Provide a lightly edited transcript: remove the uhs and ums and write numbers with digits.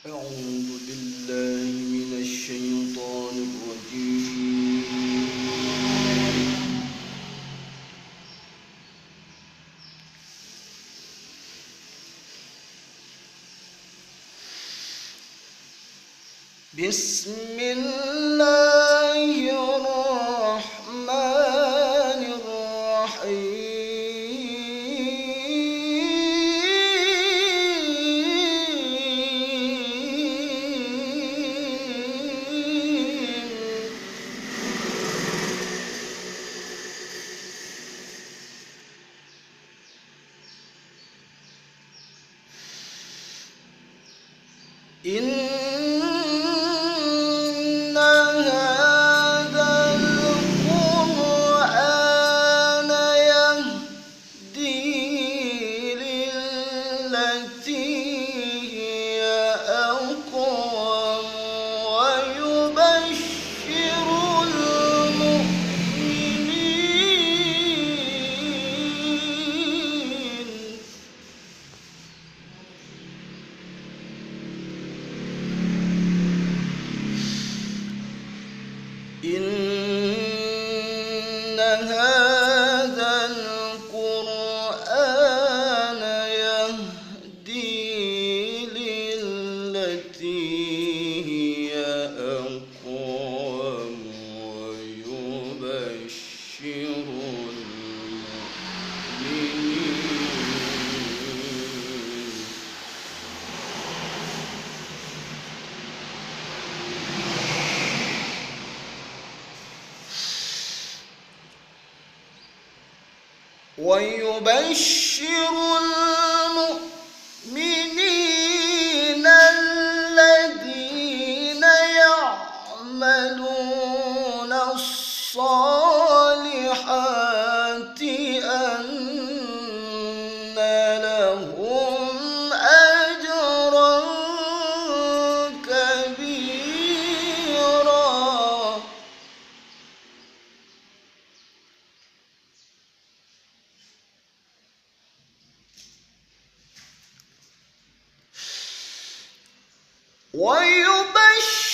أعوذ بالله من الشيطان الرجيم. بسم الله الرحمن الرحيم. إن هذا القرآن يهدي للتي هي أقوم ويبشر المؤمنين إن هذا القرآن يهدي للتي هي أقوم ويبشر المؤمنين الذين يعملون الصالحات أن لهم أجرا كبيرا. ويبشر